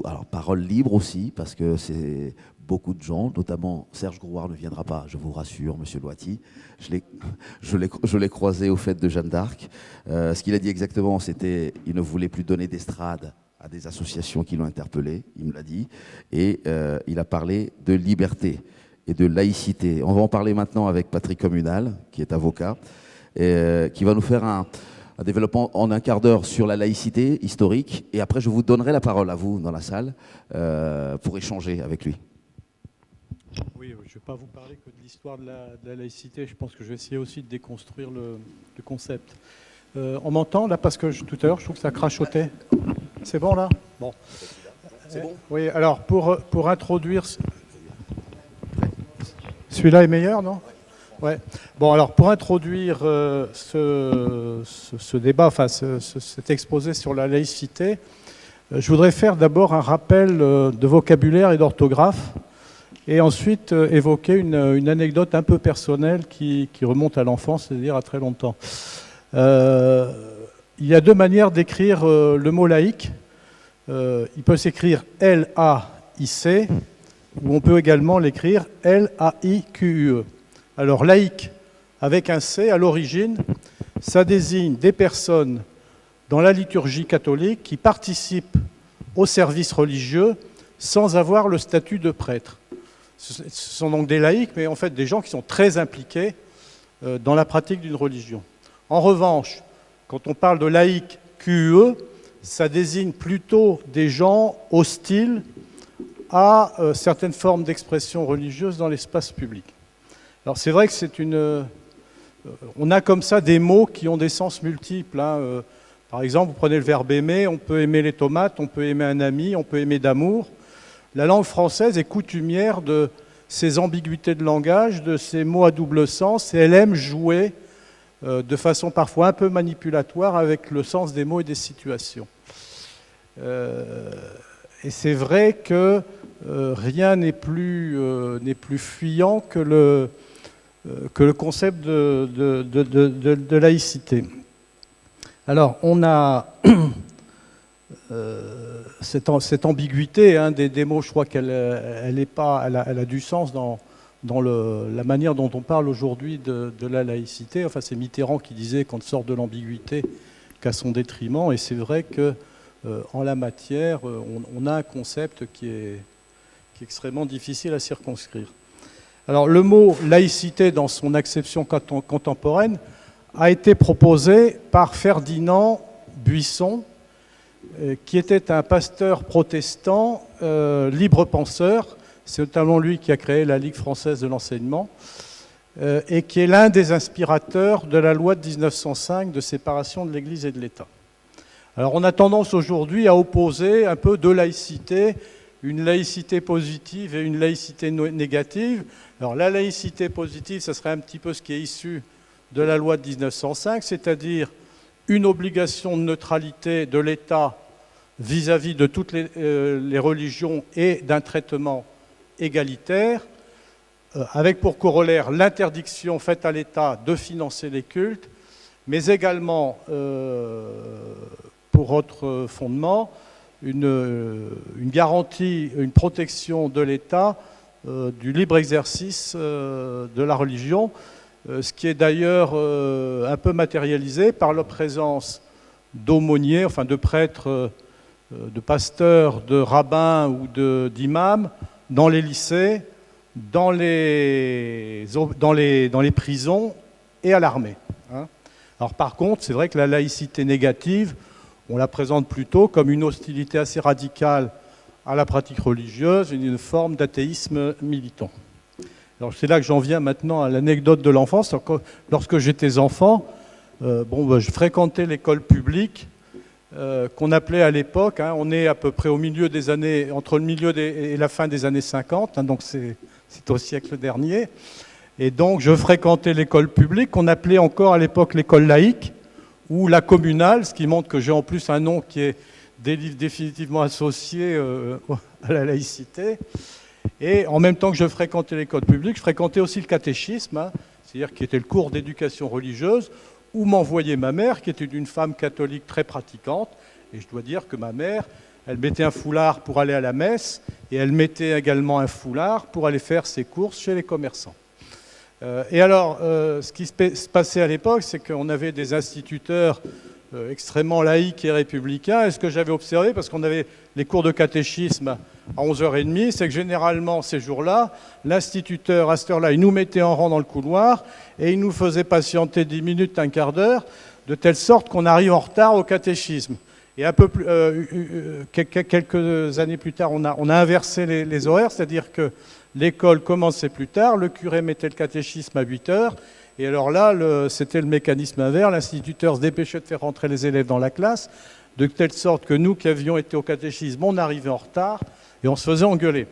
vous, alors parole libre aussi, parce que c'est beaucoup de gens, notamment Serge Grouard ne viendra pas, je vous rassure, monsieur Loati. Je l'ai croisé au fait de Jeanne d'Arc. Ce qu'il a dit exactement, c'était qu'il ne voulait plus donner d'estrade à des associations qui l'ont interpellé, il me l'a dit, et il a parlé de liberté et de laïcité. On va en parler maintenant avec Patrick Communal, qui est avocat, et qui va nous faire un développement en un quart d'heure sur la laïcité historique, et après je vous donnerai la parole à vous dans la salle pour échanger avec lui. Oui, je ne vais pas vous parler que de l'histoire de la laïcité, je pense que je vais essayer aussi de déconstruire le concept. On m'entend là, parce que tout à l'heure je trouve que ça crachotait. C'est bon là? Bon. C'est bon? Oui, alors pour introduire... Celui-là est meilleur, non? Ouais. Bon, alors pour introduire ce débat, enfin cet exposé sur la laïcité, je voudrais faire d'abord un rappel de vocabulaire et d'orthographe, et ensuite évoquer une anecdote un peu personnelle qui remonte à l'enfance, c'est-à-dire à très longtemps. Il y a deux manières d'écrire le mot laïque. Il peut s'écrire L-A-I-C, ou on peut également l'écrire L-A-I-Q-U-E. Alors laïque, avec un C à l'origine, ça désigne des personnes dans la liturgie catholique qui participent au service religieux sans avoir le statut de prêtre. Ce sont donc des laïcs, mais en fait des gens qui sont très impliqués dans la pratique d'une religion. En revanche, quand on parle de laïc QE, ça désigne plutôt des gens hostiles à certaines formes d'expression religieuse dans l'espace public. Alors c'est vrai que on a comme ça des mots qui ont des sens multiples. Hein. Par exemple, vous prenez le verbe aimer, on peut aimer les tomates, on peut aimer un ami, on peut aimer d'amour. La langue française est coutumière de ces ambiguïtés de langage, de ces mots à double sens, et elle aime jouer de façon parfois un peu manipulatoire avec le sens des mots et des situations. Et c'est vrai que rien n'est plus fuyant que le concept de laïcité. Alors, on a cette ambiguïté des mots, je crois qu'elle a du sens dans la manière dont on parle aujourd'hui de la laïcité. Enfin, c'est Mitterrand qui disait qu'on ne sort de l'ambiguïté qu'à son détriment, et c'est vrai que en la matière, on a un concept qui est extrêmement difficile à circonscrire. Alors, le mot laïcité, dans son acception contemporaine, a été proposé par Ferdinand Buisson, qui était un pasteur protestant, libre-penseur. C'est notamment lui qui a créé la Ligue française de l'enseignement, et qui est l'un des inspirateurs de la loi de 1905 de séparation de l'Église et de l'État. Alors on a tendance aujourd'hui à opposer un peu deux laïcités, une laïcité positive et une laïcité négative. Alors la laïcité positive, ça serait un petit peu ce qui est issu de la loi de 1905, c'est-à-dire une obligation de neutralité de l'État vis-à-vis de toutes les religions et d'un traitement égalitaire, avec pour corollaire l'interdiction faite à l'État de financer les cultes, mais également, pour autre fondement, une garantie, une protection de l'État du libre exercice de la religion, ce qui est d'ailleurs un peu matérialisé par la présence d'aumôniers, enfin de prêtres, de pasteurs, de rabbins ou d'imams dans les lycées, dans les prisons et à l'armée. Hein. Alors par contre, c'est vrai que la laïcité négative, on la présente plutôt comme une hostilité assez radicale à la pratique religieuse, une forme d'athéisme militant. Alors c'est là que j'en viens maintenant à l'anecdote de l'enfance. Lorsque j'étais enfant, je fréquentais l'école publique qu'on appelait à l'époque, hein, on est à peu près au milieu des années, entre le milieu et la fin des années 50, hein, donc c'est au siècle dernier. Et donc je fréquentais l'école publique qu'on appelait encore à l'époque l'école laïque ou la communale, ce qui montre que j'ai en plus un nom qui est définitivement associé à la laïcité. Et en même temps que je fréquentais l'école publique, je fréquentais aussi le catéchisme, hein, c'est-à-dire qui était le cours d'éducation religieuse, où m'envoyait ma mère, qui était une femme catholique très pratiquante. Et je dois dire que ma mère Elle mettait un foulard pour aller à la messe et elle mettait également un foulard pour aller faire ses courses chez les commerçants. Et alors, ce qui se passait à l'époque, c'est qu'on avait des instituteurs extrêmement laïques et républicains. Et ce que j'avais observé, parce qu'on avait les cours de catéchisme à 11h30, c'est que généralement, ces jours-là, l'instituteur, à cette heure-là, il nous mettait en rang dans le couloir et il nous faisait patienter 10 minutes, un quart d'heure, de telle sorte qu'on arrive en retard au catéchisme. Et un peu plus, quelques années plus tard, on a inversé les horaires, c'est-à-dire que l'école commençait plus tard, le curé mettait le catéchisme à 8h, et alors là, c'était le mécanisme inverse, l'instituteur se dépêchait de faire rentrer les élèves dans la classe, de telle sorte que nous qui avions été au catéchisme, on arrivait en retard, et on se faisait engueuler.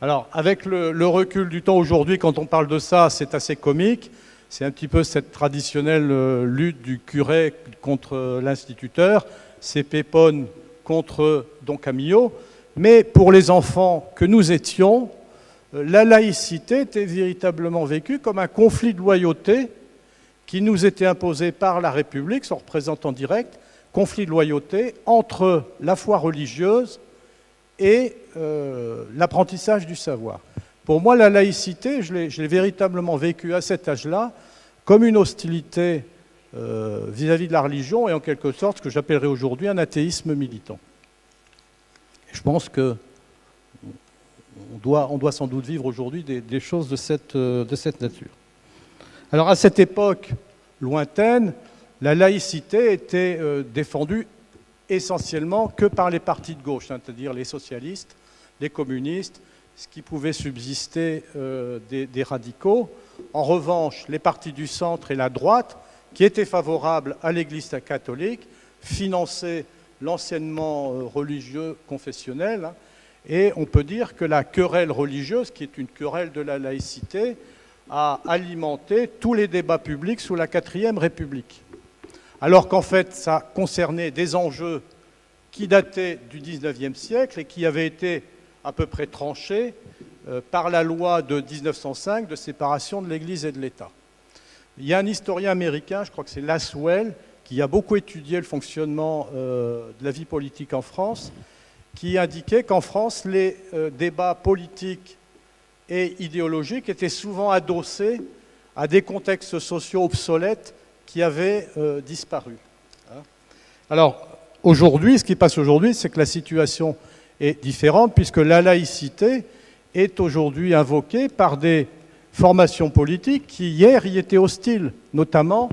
Alors, avec le recul du temps aujourd'hui, quand on parle de ça, c'est assez comique, c'est un petit peu cette traditionnelle lutte du curé contre l'instituteur, c'est Pépone contre Don Camillo, mais pour les enfants que nous étions, la laïcité était véritablement vécue comme un conflit de loyauté qui nous était imposé par la République, son représentant direct, conflit de loyauté entre la foi religieuse et l'apprentissage du savoir. Pour moi, la laïcité, je l'ai véritablement vécue à cet âge-là comme une hostilité vis-à-vis de la religion et en quelque sorte ce que j'appellerais aujourd'hui un athéisme militant. Et je pense que on doit sans doute vivre aujourd'hui des choses de cette nature. Alors à cette époque lointaine, la laïcité était défendue essentiellement que par les partis de gauche, c'est-à-dire les socialistes, les communistes, ce qui pouvait subsister des radicaux. En revanche, les partis du centre et la droite, qui étaient favorables à l'Église catholique, finançaient l'enseignement religieux confessionnel, et on peut dire que la querelle religieuse, qui est une querelle de la laïcité, a alimenté tous les débats publics sous la 4e République. Alors qu'en fait, ça concernait des enjeux qui dataient du XIXe siècle et qui avaient été à peu près tranchés par la loi de 1905 de séparation de l'Église et de l'État. Il y a un historien américain, je crois que c'est Lasswell, qui a beaucoup étudié le fonctionnement de la vie politique en France, qui indiquait qu'en France, les débats politiques et idéologiques étaient souvent adossés à des contextes sociaux obsolètes qui avaient disparu. Alors, aujourd'hui, ce qui passe aujourd'hui, c'est que la situation est différente, puisque la laïcité est aujourd'hui invoquée par des formations politiques qui, hier, y étaient hostiles, notamment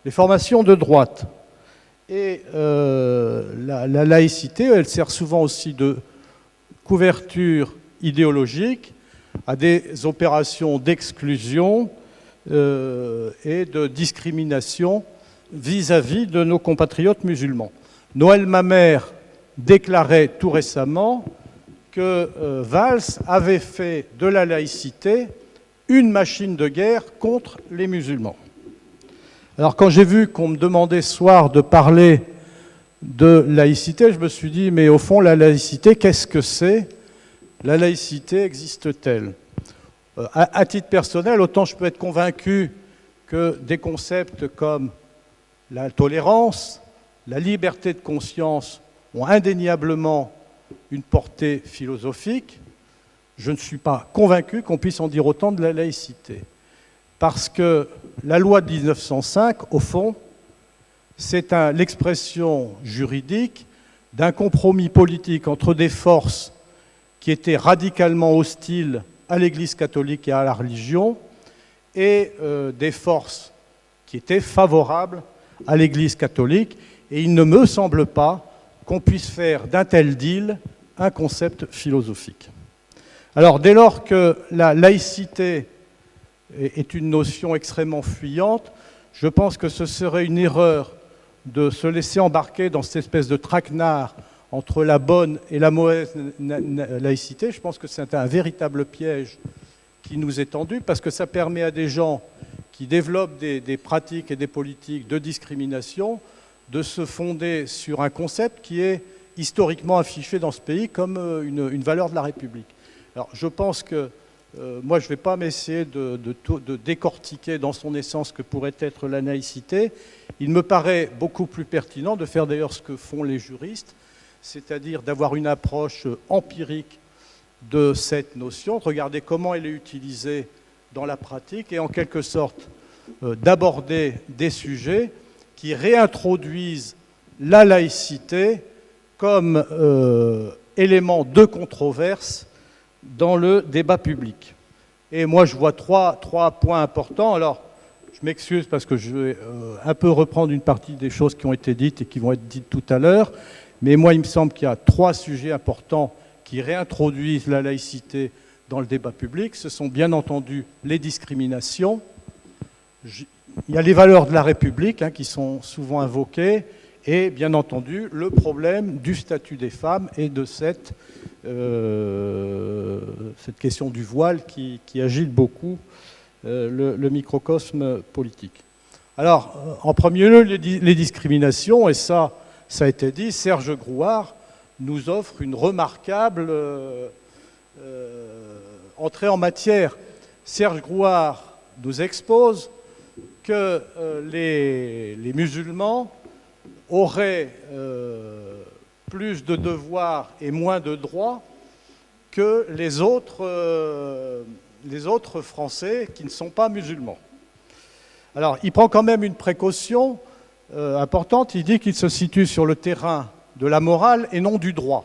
les formations de droite. Et la laïcité, elle sert souvent aussi de couverture idéologique à des opérations d'exclusion et de discrimination vis-à-vis de nos compatriotes musulmans. Noël Mamère déclarait tout récemment que Valls avait fait de la laïcité une machine de guerre contre les musulmans. Alors quand j'ai vu qu'on me demandait ce soir de parler de laïcité, je me suis dit, mais au fond, la laïcité, qu'est-ce que c'est? La laïcité existe-t-elle? À titre personnel, autant je peux être convaincu que des concepts comme la tolérance, la liberté de conscience ont indéniablement une portée philosophique, je ne suis pas convaincu qu'on puisse en dire autant de la laïcité. Parce que la loi de 1905, au fond, c'est l'expression juridique d'un compromis politique entre des forces qui étaient radicalement hostiles à l'Église catholique et à la religion, et des forces qui étaient favorables à l'Église catholique. Et il ne me semble pas qu'on puisse faire d'un tel deal un concept philosophique. Alors, dès lors que la laïcité est une notion extrêmement fuyante, je pense que ce serait une erreur de se laisser embarquer dans cette espèce de traquenard entre la bonne et la mauvaise laïcité. Je pense que c'est un véritable piège qui nous est tendu, parce que ça permet à des gens qui développent des pratiques et des politiques de discrimination de se fonder sur un concept qui est historiquement affiché dans ce pays comme une valeur de la République. Alors je pense que moi je ne vais pas m'essayer de décortiquer dans son essence ce que pourrait être la laïcité. Il me paraît beaucoup plus pertinent de faire d'ailleurs ce que font les juristes, c'est-à-dire d'avoir une approche empirique de cette notion, de regarder comment elle est utilisée dans la pratique et en quelque sorte d'aborder des sujets qui réintroduisent la laïcité comme élément de controverse dans le débat public. Et moi, je vois trois points importants. Alors, je m'excuse parce que je vais un peu reprendre une partie des choses qui ont été dites et qui vont être dites tout à l'heure. Mais moi, il me semble qu'il y a 3 sujets importants qui réintroduisent la laïcité dans le débat public. Ce sont bien entendu les discriminations. Il y a les valeurs de la République qui sont souvent invoquées. Et bien entendu, le problème du statut des femmes et de cette question du voile qui agite beaucoup le microcosme politique. Alors, en premier lieu, les discriminations, et ça a été dit, Serge Grouard nous offre une remarquable entrée en matière. Serge Grouard nous expose que les musulmans auraient plus de devoirs et moins de droits que les autres Français qui ne sont pas musulmans. Alors, il prend quand même une précaution importante. Il dit qu'il se situe sur le terrain de la morale et non du droit.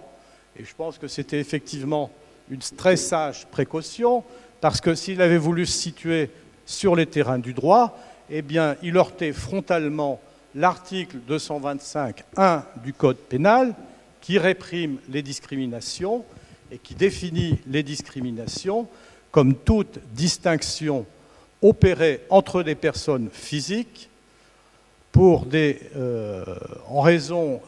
Et je pense que c'était effectivement une très sage précaution, parce que s'il avait voulu se situer sur les terrains du droit, eh bien, il heurtait frontalement l'article 225.1 du Code pénal, qui réprime les discriminations et qui définit les discriminations comme toute distinction opérée entre des personnes physiques pour des raisons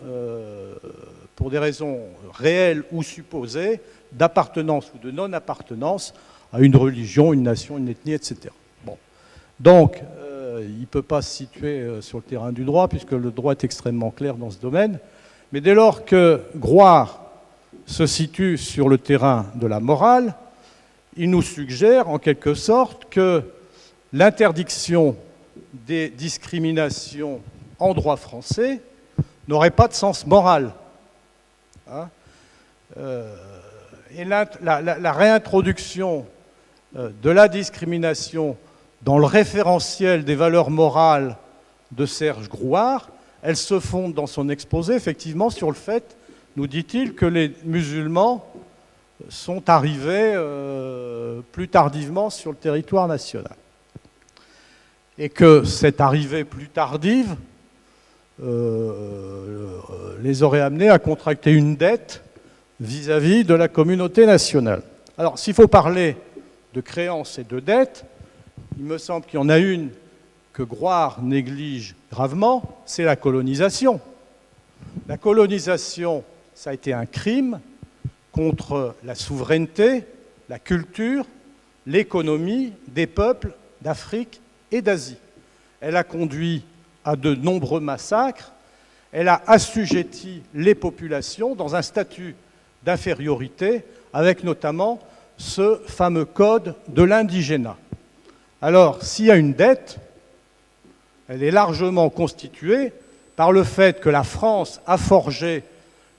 réelles ou supposées d'appartenance ou de non-appartenance à une religion, une nation, une ethnie, etc. Bon. Donc, il ne peut pas se situer sur le terrain du droit, puisque le droit est extrêmement clair dans ce domaine. Mais dès lors que Grouard se situe sur le terrain de la morale, il nous suggère en quelque sorte que l'interdiction des discriminations en droit français n'aurait pas de sens moral. Et la réintroduction de la discrimination dans le référentiel des valeurs morales de Serge Grouard, elle se fonde dans son exposé effectivement sur le fait, nous dit-il, que les musulmans sont arrivés plus tardivement sur le territoire national. Et que cette arrivée plus tardive les aurait amenés à contracter une dette vis-à-vis de la communauté nationale. Alors, s'il faut parler de créances et de dettes, il me semble qu'il y en a une que Grouard néglige gravement, c'est la colonisation. La colonisation, ça a été un crime contre la souveraineté, la culture, l'économie des peuples d'Afrique et d'Asie. Elle a conduit à de nombreux massacres, elle a assujetti les populations dans un statut d'infériorité, avec notamment ce fameux code de l'indigénat. Alors, s'il y a une dette, elle est largement constituée par le fait que la France a forgé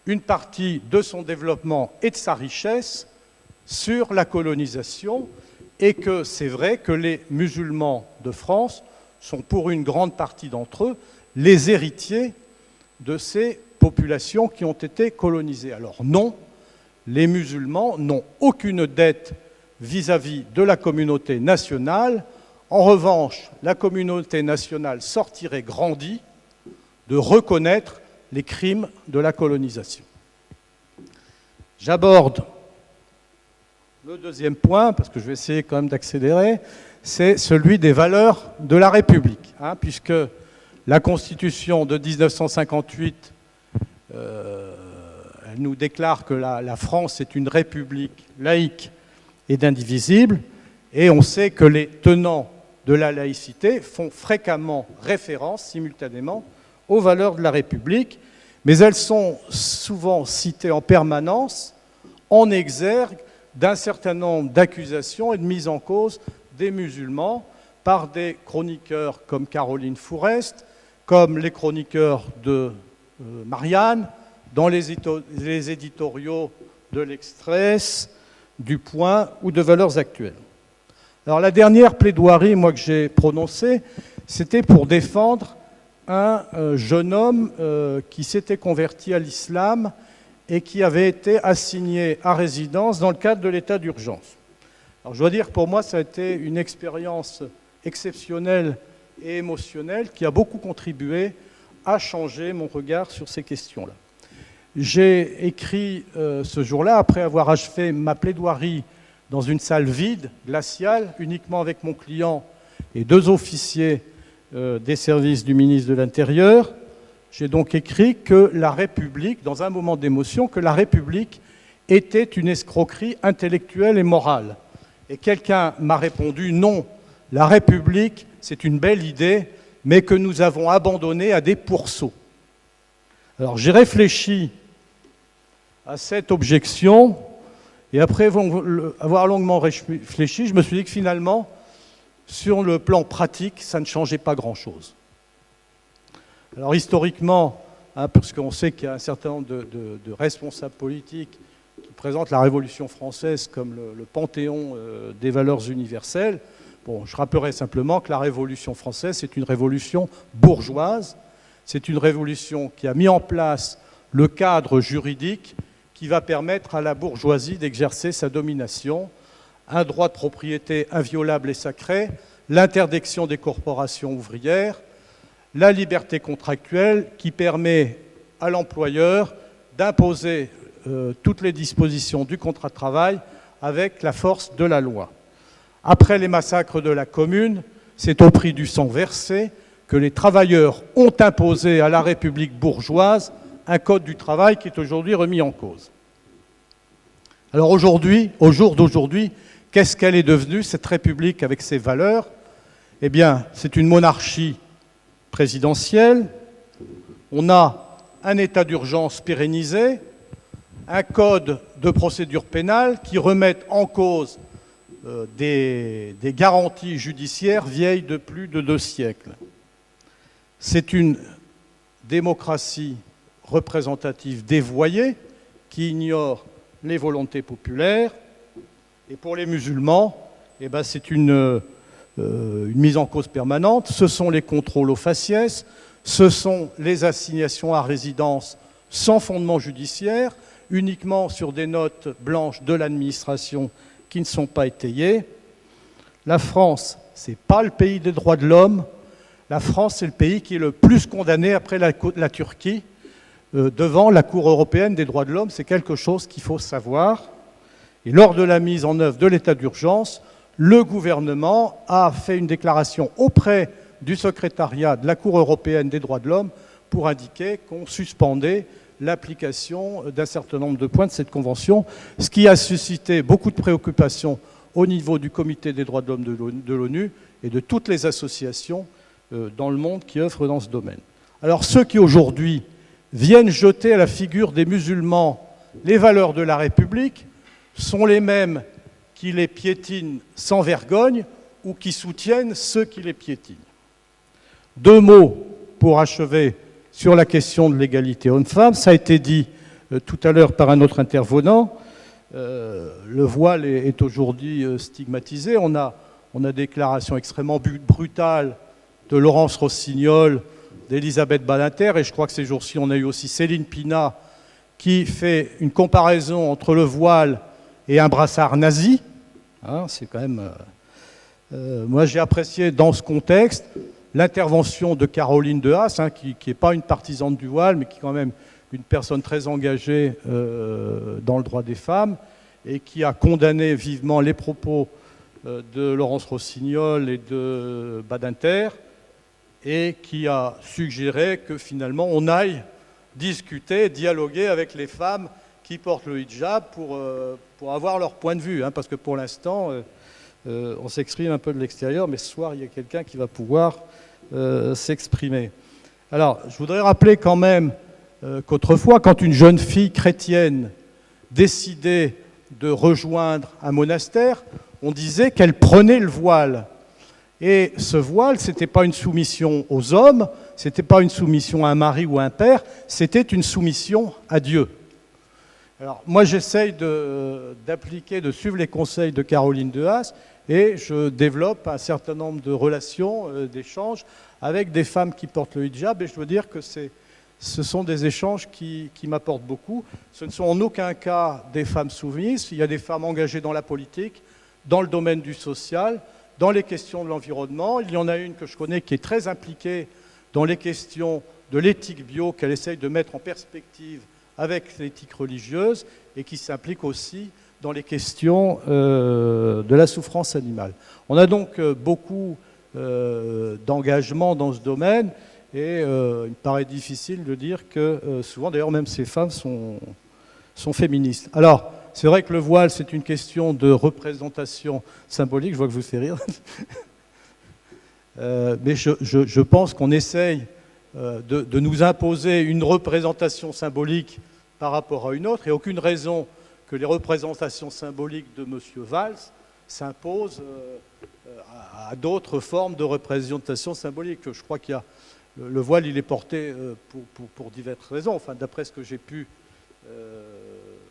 une partie de son développement et de sa richesse sur la colonisation, et que c'est vrai que les musulmans de France sont, pour une grande partie d'entre eux, les héritiers de ces populations qui ont été colonisées. Alors non, les musulmans n'ont aucune dette vis-à-vis de la communauté nationale. En revanche, la communauté nationale sortirait grandie de reconnaître les crimes de la colonisation. J'aborde le deuxième point, parce que je vais essayer quand même d'accélérer, c'est celui des valeurs de la République, puisque la Constitution de 1958, elle nous déclare que la France est une république laïque et indivisible, et on sait que les tenants de la laïcité font fréquemment référence simultanément aux valeurs de la République, mais elles sont souvent citées en permanence en exergue d'un certain nombre d'accusations et de mises en cause des musulmans par des chroniqueurs comme Caroline Fourest, comme les chroniqueurs de Marianne, dans les éditoriaux de l'Express, du Point ou de Valeurs Actuelles. Alors la dernière plaidoirie, moi, que j'ai prononcée, c'était pour défendre un jeune homme qui s'était converti à l'islam et qui avait été assigné à résidence dans le cadre de l'état d'urgence. Alors je dois dire que pour moi, ça a été une expérience exceptionnelle et émotionnelle qui a beaucoup contribué à changer mon regard sur ces questions-là. J'ai écrit ce jour-là, après avoir achevé ma plaidoirie dans une salle vide, glaciale, uniquement avec mon client et 2 officiers des services du ministre de l'Intérieur. J'ai donc écrit que la République, dans un moment d'émotion, que la République était une escroquerie intellectuelle et morale. Et quelqu'un m'a répondu « Non, la République, c'est une belle idée, mais que nous avons abandonnée à des pourceaux ». Alors j'ai réfléchi à cette objection, et après avoir longuement réfléchi, je me suis dit que finalement, sur le plan pratique, ça ne changeait pas grand-chose. Alors historiquement, parce qu'on sait qu'il y a un certain nombre de responsables politiques qui présentent la Révolution française comme le panthéon des valeurs universelles, bon, je rappellerai simplement que la Révolution française, c'est une révolution bourgeoise, c'est une révolution qui a mis en place le cadre juridique qui va permettre à la bourgeoisie d'exercer sa domination, un droit de propriété inviolable et sacré, l'interdiction des corporations ouvrières, la liberté contractuelle qui permet à l'employeur d'imposer toutes les dispositions du contrat de travail avec la force de la loi. Après les massacres de la Commune, c'est au prix du sang versé que les travailleurs ont imposé à la République bourgeoise un code du travail qui est aujourd'hui remis en cause. Alors aujourd'hui, au jour d'aujourd'hui, qu'est-ce qu'elle est devenue, cette République avec ses valeurs? Eh bien, c'est une monarchie présidentielle, on a un état d'urgence pérennisé, un code de procédure pénale qui remet en cause des garanties judiciaires vieilles de plus de 2 siècles. C'est une démocratie représentative dévoyée qui ignore les volontés populaires. Et pour les musulmans, eh ben, c'est une mise en cause permanente. Ce sont les contrôles aux faciès, ce sont les assignations à résidence sans fondement judiciaire, uniquement sur des notes blanches de l'administration qui ne sont pas étayées. La France, ce n'est pas le pays des droits de l'homme. La France, c'est le pays qui est le plus condamné après la Turquie devant la Cour européenne des droits de l'homme. C'est quelque chose qu'il faut savoir. Et lors de la mise en œuvre de l'état d'urgence, le gouvernement a fait une déclaration auprès du secrétariat de la Cour européenne des droits de l'homme pour indiquer qu'on suspendait l'application d'un certain nombre de points de cette convention, ce qui a suscité beaucoup de préoccupations au niveau du Comité des droits de l'homme de l'ONU et de toutes les associations dans le monde qui œuvrent dans ce domaine. Alors ceux qui aujourd'hui viennent jeter à la figure des musulmans les valeurs de la République sont les mêmes qui les piétinent sans vergogne ou qui soutiennent ceux qui les piétinent. 2 mots pour achever sur la question de l'égalité homme-femme. Ça a été dit tout à l'heure par un autre intervenant. Le voile est aujourd'hui stigmatisé. On a des déclarations extrêmement brutales de Laurence Rossignol, d'Elisabeth Badinter, et je crois que ces jours-ci, on a eu aussi Céline Pina qui fait une comparaison entre le voile et un brassard nazi. Hein, c'est quand même... moi, j'ai apprécié dans ce contexte l'intervention de Caroline de Haas, hein, qui n'est pas une partisane du voile, mais qui est quand même une personne très engagée dans le droit des femmes, et qui a condamné vivement les propos de Laurence Rossignol et de Badinter, et qui a suggéré que finalement on aille discuter, dialoguer avec les femmes qui portent le hijab pour avoir leur point de vue, hein, parce que pour l'instant, on s'exprime un peu de l'extérieur, mais ce soir, il y a quelqu'un qui va pouvoir s'exprimer. Alors, je voudrais rappeler quand même qu'autrefois, quand une jeune fille chrétienne décidait de rejoindre un monastère, on disait qu'elle prenait le voile. Et ce voile, ce n'était pas une soumission aux hommes, ce n'était pas une soumission à un mari ou à un père, c'était une soumission à Dieu. Alors, moi, j'essaye d'appliquer, de suivre les conseils de Caroline de Haas, et je développe un certain nombre de relations, d'échanges avec des femmes qui portent le hijab, et je veux dire que ce sont des échanges qui m'apportent beaucoup. Ce ne sont en aucun cas des femmes soumises, il y a des femmes engagées dans la politique, dans le domaine du social, dans les questions de l'environnement. Il y en a une que je connais qui est très impliquée dans les questions de l'éthique bio, qu'elle essaye de mettre en perspective avec l'éthique religieuse, et qui s'implique aussi dans les questions de la souffrance animale. On a donc beaucoup d'engagement dans ce domaine, et il me paraît difficile de dire que souvent, d'ailleurs, même ces femmes sont féministes. Alors, c'est vrai que le voile, c'est une question de représentation symbolique, je vois que je vous fais rire, mais je pense qu'on essaye de nous imposer une représentation symbolique par rapport à une autre, et aucune raison que les représentations symboliques de M. Valls s'imposent à d'autres formes de représentation symbolique. Je crois qu'il y a le voile, il est porté pour diverses raisons, enfin, d'après ce que j'ai pu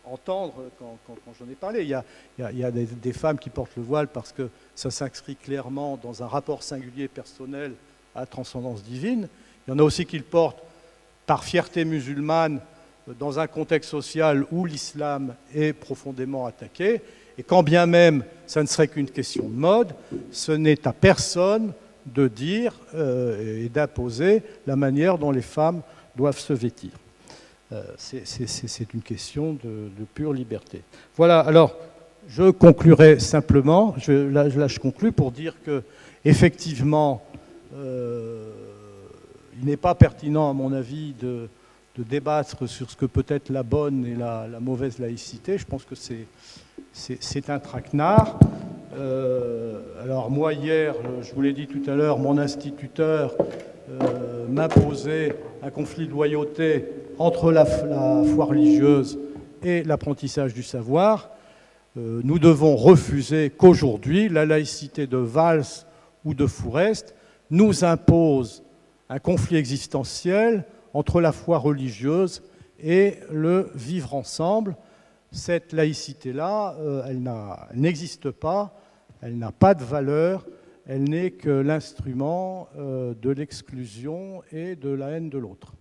entendre quand j'en ai parlé. Il y a des femmes qui portent le voile parce que ça s'inscrit clairement dans un rapport singulier personnel à la transcendance divine. Il y en a aussi qui le portent par fierté musulmane dans un contexte social où l'islam est profondément attaqué. Et quand bien même ça ne serait qu'une question de mode, ce n'est à personne de dire et d'imposer la manière dont les femmes doivent se vêtir. C'est une question de pure liberté. Voilà, alors je conclurai simplement, là je conclus pour dire que effectivement, il n'est pas pertinent à mon avis de débattre sur ce que peut être la bonne et la mauvaise laïcité. Je pense que c'est un traquenard. Alors moi hier, je vous l'ai dit tout à l'heure, mon instituteur m'imposait un conflit de loyauté entre la foi religieuse et l'apprentissage du savoir. Nous devons refuser qu'aujourd'hui, la laïcité de Valls ou de Fourest nous impose un conflit existentiel entre la foi religieuse et le vivre ensemble. Cette laïcité-là, elle n'existe pas, elle n'a pas de valeur, elle n'est que l'instrument de l'exclusion et de la haine de l'autre.